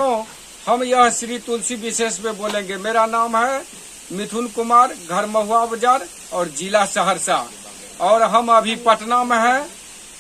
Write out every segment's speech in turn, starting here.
तो हम यह श्री तुलसी विशेष पे बोलेंगे। मेरा नाम है मिथुन कुमार, घर महुआ बाजार और जिला सहरसा, और हम अभी पटना में हैं।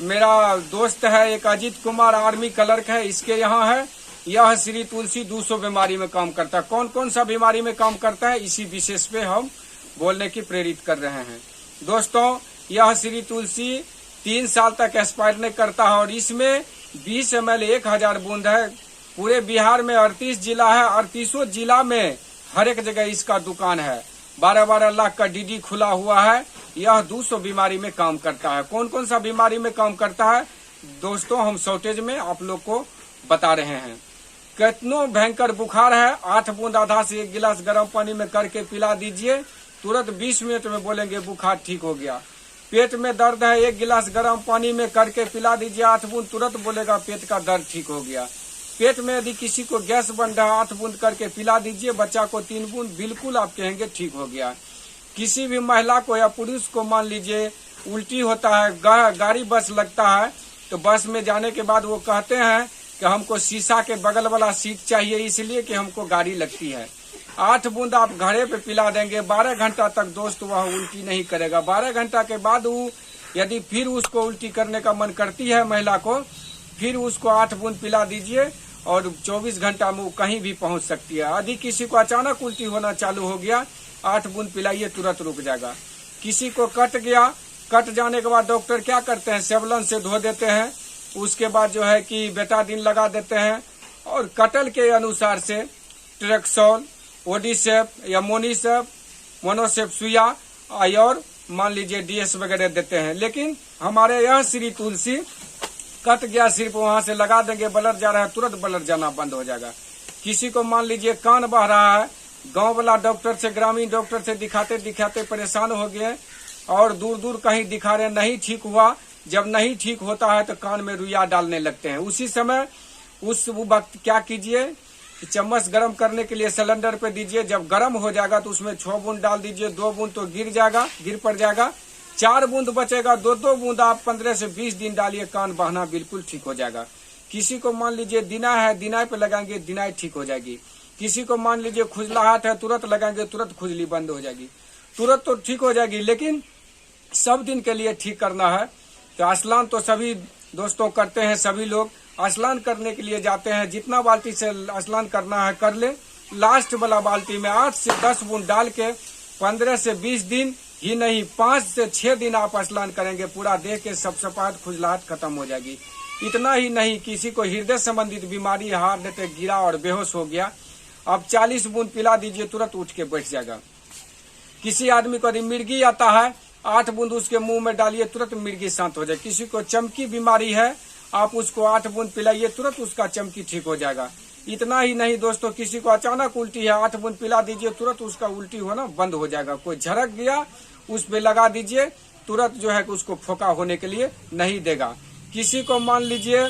मेरा दोस्त है एक अजीत कुमार, आर्मी क्लर्क है, इसके यहाँ है। यह श्री तुलसी 200 बीमारी में काम करता है। कौन कौन सा बीमारी में काम करता है, इसी विशेष पे हम बोलने की प्रेरित कर रहे हैं। दोस्तों, यह श्री तुलसी 3 साल तक एक्सपायर नहीं करता है और इसमें 20 ml 1000 बूंद है। पूरे बिहार में 38 जिला है, 38 जिला में हर एक जगह इसका दुकान है। 12-12 लाख का डीडी खुला हुआ है। यह 200 बीमारी में काम करता है। कौन कौन सा बीमारी में काम करता है दोस्तों, हम शॉर्टेज में आप लोग को बता रहे हैं। कितनों भयंकर बुखार है, 8 बूंद आधा से 1 गिलास गर्म पानी में करके पिला दीजिए, तुरंत 20 मिनट में बोलेंगे बुखार ठीक हो गया। पेट में दर्द है, 1 गिलास गर्म पानी में करके पिला दीजिए, 8 बूंद, तुरंत बोलेगा पेट का दर्द ठीक हो गया। पेट में यदि किसी को गैस बन रहा है, 8 बूंद करके पिला दीजिए, बच्चा को 3 बूंद, बिल्कुल आप कहेंगे ठीक हो गया। किसी भी महिला को या पुरुष को मान लीजिए उल्टी होता है, गाड़ी बस लगता है, तो बस में जाने के बाद वो कहते हैं कि हमको शीशा के बगल वाला सीट चाहिए, इसलिए कि हमको गाड़ी लगती है। 8 बूंद आप घड़े पे पिला देंगे, 12 घंटा तक दोस्त वह उल्टी नहीं करेगा। 12 घंटा के बाद वो यदि फिर उसको उल्टी करने का मन करती है महिला को, फिर उसको 8 बूंद पिला दीजिए और 24 घंटा में वो कहीं भी पहुंच सकती है। यदि किसी को अचानक उल्टी होना चालू हो गया, 8 बूंद पिलाइए, तुरंत रुक जाएगा। किसी को कट गया, कट जाने के बाद डॉक्टर क्या करते हैं, सेवलन से धो देते हैं, उसके बाद जो है कि बेटाडीन लगा देते हैं, और कटल के अनुसार से ट्रेक्सोल, ओडीसेप या मोनीसेप, मोनोसेप सुइया और मान लीजिए डीएस वगैरह देते हैं। लेकिन हमारे यह श्री तुलसी कट गया, सिर्फ वहां से लगा देंगे, ब्लड जा रहा है, तुरंत ब्लड जाना बंद हो जाएगा। किसी को मान लीजिए कान बह रहा है, गांव वाला डॉक्टर से, ग्रामीण डॉक्टर से दिखाते दिखाते परेशान हो गए और दूर दूर कहीं दिखा रहे, नहीं ठीक हुआ। जब नहीं ठीक होता है तो कान में रुइया डालने लगते हैं। उसी समय उस वक्त क्या कीजिए, चम्मच गर्म करने के लिए सिलेंडर पे दीजिए, जब गर्म हो जाएगा तो उसमें 6 बूंद डाल दीजिए, 2 बूंद तो गिर पड़ जाएगा, 4 बूंद बचेगा, 2-2 बूंद आप 15 से 20 दिन डालिए, कान बहना बिल्कुल ठीक हो जाएगा। किसी को मान लीजिए दिना है, दिनाय पे लगाएंगे, दिनाय ठीक हो जाएगी। किसी को मान लीजिए खुजलाहट है, तुरंत लगाएंगे, तुरंत खुजली बंद हो जाएगी, तुरंत तो ठीक हो जाएगी। लेकिन सब दिन के लिए ठीक करना है तो स्नान तो सभी दोस्तों करते हैं, सभी लोग स्नान करने के लिए जाते हैं, जितना बाल्टी से स्नान करना है कर ले। लास्ट वाला बाल्टी में 8 से 10 बूंद डाल के 15 से 20 दिन ही नहीं, 5 से 6 दिन आप स्नान करेंगे, पूरा देह के सब सपाट खुजलाहट खत्म हो जाएगी। इतना ही नहीं, किसी को हृदय संबंधित बीमारी, हार्ट अटैक, गिरा और बेहोश हो गया, अब 40 बूंद पिला दीजिए, तुरंत उठ के बैठ जाएगा। किसी आदमी को यदि मिर्गी आता है, 8 बूंद उसके मुंह में डालिए, तुरंत मिर्गी शांत हो जाए। किसी को चमकी बीमारी है, आप उसको 8 बूंद पिलाइए, तुरंत उसका चमकी ठीक हो जाएगा। इतना ही नहीं दोस्तों, किसी को अचानक उल्टी है, 8 बूंद पिला दीजिए, तुरंत उसका उल्टी होना बंद हो जाएगा। कोई झड़क गया, उस पे लगा दीजिए, तुरंत जो है कि उसको फोका होने के लिए नहीं देगा। किसी को मान लीजिए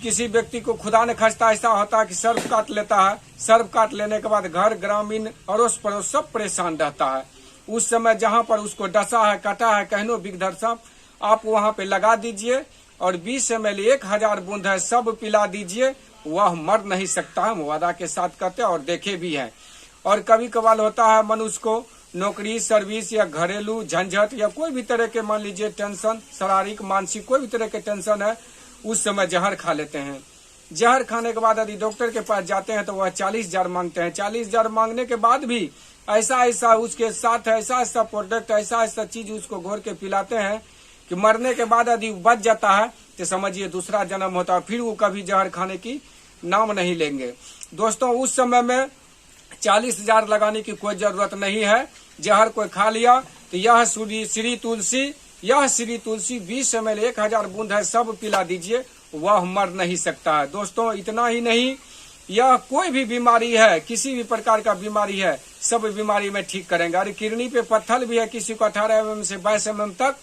किसी व्यक्ति को खुदा ने खास्ता ऐसा होता है कि सर्प काट लेता है, सर्प काट लेने के बाद घर, ग्रामीण, अड़ोस पड़ोस सब परेशान रहता है। उस समय जहां पर उसको डसा है, कटा है, कहनो बिगधर सांप, आप वहां पे लगा दीजिए और 20 ml 1000 बूंद है, सब पिला दीजिए, वह मर नहीं सकता है, हम वादा के साथ कहते हैं और देखे भी हैं। और कभी कभार होता है मनुष्य को नौकरी, सर्विस या घरेलू झंझट या कोई भी तरह के मान लीजिए टेंशन, शारीरिक मानसिक कोई भी तरह के टेंशन है, उस समय जहर खा लेते हैं। जहर खाने के बाद यदि डॉक्टर के पास जाते हैं तो वह 40,000 मांगते हैं। 40,000 मांगने के बाद भी ऐसा उसके साथ ऐसा प्रोडक्ट, ऐसा चीज उसको घोर के पिलाते हैं कि मरने के बाद यदि बच जाता है तो समझिए दूसरा जन्म होता है, फिर वो कभी जहर खाने की नाम नहीं लेंगे। दोस्तों, उस समय में 40,000 लगाने की कोई जरूरत नहीं है। जहर कोई खा लिया तो यह श्री तुलसी 20 ml 1000 बूंद है, सब पिला दीजिए, वह मर नहीं सकता है। दोस्तों, इतना ही नहीं, यह कोई भी बीमारी है, किसी भी प्रकार का बीमारी है, सब बीमारी में ठीक करेंगे। अरे किडनी पे पत्थर भी है किसी को 18 mm से 22 mm तक,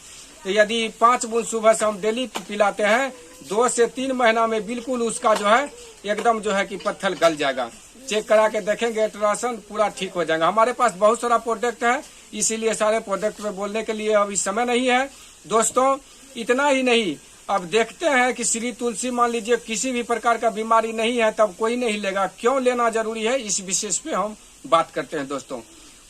तो यदि 5 बूंद सुबह शाम डेली पिलाते हैं, 2 से 3 महीना में बिल्कुल उसका जो है एकदम जो है कि पत्थर गल जाएगा। चेक करा के देखेंगे, अल्ट्रासाउंड पूरा ठीक हो जाएगा। हमारे पास बहुत सारा प्रोडक्ट है, इसीलिए सारे प्रोडक्ट पे बोलने के लिए अभी समय नहीं है। दोस्तों, इतना ही नहीं, अब देखते हैं कि श्री तुलसी मान लीजिए किसी भी प्रकार का बीमारी नहीं है तब कोई नहीं लेगा, क्यों लेना जरूरी है, इस विशेष पे हम बात करते हैं दोस्तों।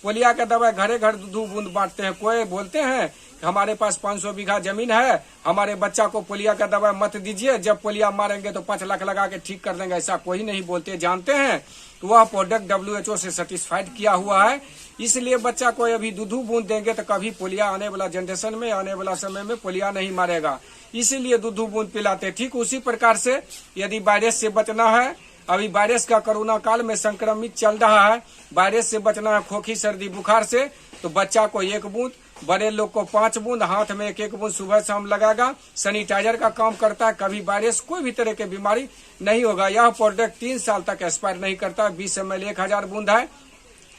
पोलिया का दवा घरे घर दूध बूंद बांटते हैं। कोई बोलते हैं कि हमारे पास 500 बीघा जमीन है, हमारे बच्चा को पोलिया का दवा मत दीजिए, जब पोलिया मारेंगे तो 5 लाख लगा के ठीक कर देंगे, ऐसा कोई नहीं बोलते। जानते हैं तो वह प्रोडक्ट WHO से सर्टिफाइड किया हुआ है, इसलिए बच्चा को अभी दूध बूंद देंगे तो कभी पोलिया आने वाला जनरेशन में, आने वाला समय में पोलिया नहीं मारेगा, इसीलिए दूध बूंद पिलाते। ठीक उसी प्रकार से यदि वायरस से बचना है, अभी वायरस का कोरोना काल में संक्रमित चल रहा है, वायरस से बचना है खोखी सर्दी बुखार से, तो बच्चा को 1 बूंद, बड़े लोग को 5 बूंद, हाथ में 1-1 बूंद सुबह शाम लगाएगा। सैनिटाइजर का काम करता है, कभी वायरस कोई भी तरह की बीमारी नहीं होगा। यह प्रोडक्ट 3 साल तक एक्सपायर नहीं करता। 20 ml 1000 बूंद है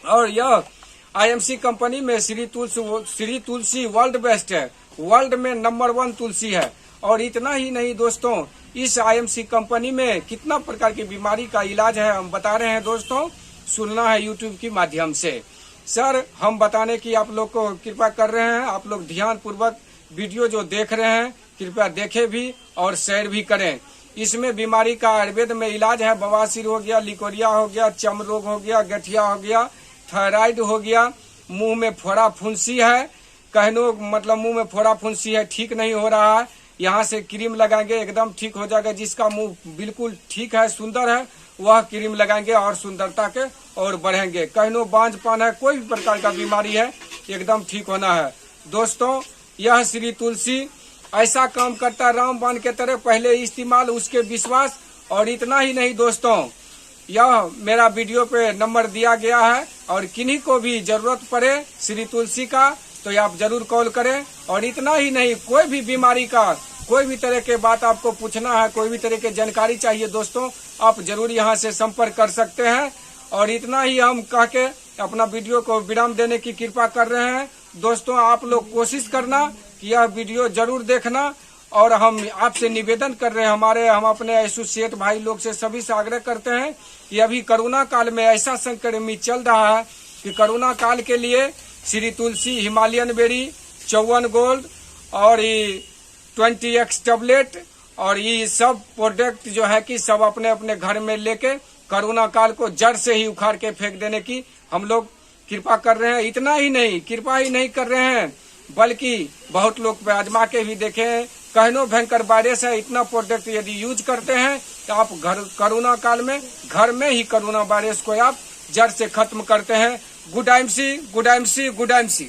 और यह IMC कंपनी में श्री तुलसी वर्ल्ड बेस्ट है, वर्ल्ड में नंबर 1 तुलसी है। और इतना ही नहीं दोस्तों, इस IMC कंपनी में कितना प्रकार की बीमारी का इलाज है हम बता रहे हैं दोस्तों, सुनना है YouTube के माध्यम से। सर हम बताने की आप लोग को कृपा कर रहे हैं, आप लोग ध्यान पूर्वक वीडियो जो देख रहे हैं कृपया देखें भी और शेयर भी करें। इसमें बीमारी का आयुर्वेद में इलाज है, बवासीर हो गया, लिकोरिया हो गया, चम रोग हो गया, गठिया हो गया, थायराइड हो गया, मुंह में फोड़ा फुंसी है, कहनो मतलब मुंह में फोड़ा फुंसी है, ठीक नहीं हो रहा है, यहाँ से क्रीम लगाएंगे एकदम ठीक हो जाएगा। जिसका मुंह बिल्कुल ठीक है, सुंदर है, वह क्रीम लगाएंगे और सुंदरता के और बढ़ेंगे। कहनो बांझपन है, कोई भी प्रकार का बीमारी है, एकदम ठीक होना है। दोस्तों यह श्री तुलसी ऐसा काम करता है रामबाण के तरह, पहले इस्तेमाल उसके विश्वास। और इतना ही नहीं दोस्तों, यह मेरा वीडियो पे नंबर दिया गया है और किन्हीं को भी जरूरत पड़े श्री तुलसी का तो आप जरूर कॉल करें। और इतना ही नहीं, कोई भी बीमारी का कोई भी तरह के बात आपको पूछना है, कोई भी तरह की जानकारी चाहिए दोस्तों, आप जरूर यहाँ से संपर्क कर सकते हैं। और इतना ही हम कह के अपना वीडियो को विराम देने की कृपा कर रहे हैं। दोस्तों आप लोग कोशिश करना कि यह वीडियो जरूर देखना, और हम आपसे निवेदन कर रहे हैं, हम अपने एसोसिएट भाई लोग से सभी से आग्रह करते हैं कि अभी कोरोना काल में ऐसा संक्रमित चल रहा है कि कोरोना काल के लिए श्री तुलसी, हिमालयन बेरी, 54 गोल्ड और ये 20x टैबलेट और ये सब प्रोडक्ट जो है कि सब अपने अपने घर में लेके कोरोना काल को जड़ से ही उखाड़ के फेंक देने की हम लोग कृपा कर रहे हैं। इतना ही नहीं, कृपा ही नहीं कर रहे हैं बल्कि बहुत लोग पे आजमा के भी देखे हैं। कहनो भयंकर वायरस है, इतना प्रोडक्ट यदि यूज करते हैं तो आप कोरोना काल में घर में ही कोरोना वायरस को आप जड़ से खत्म करते हैं। Good IMC, good IMC, good IMC।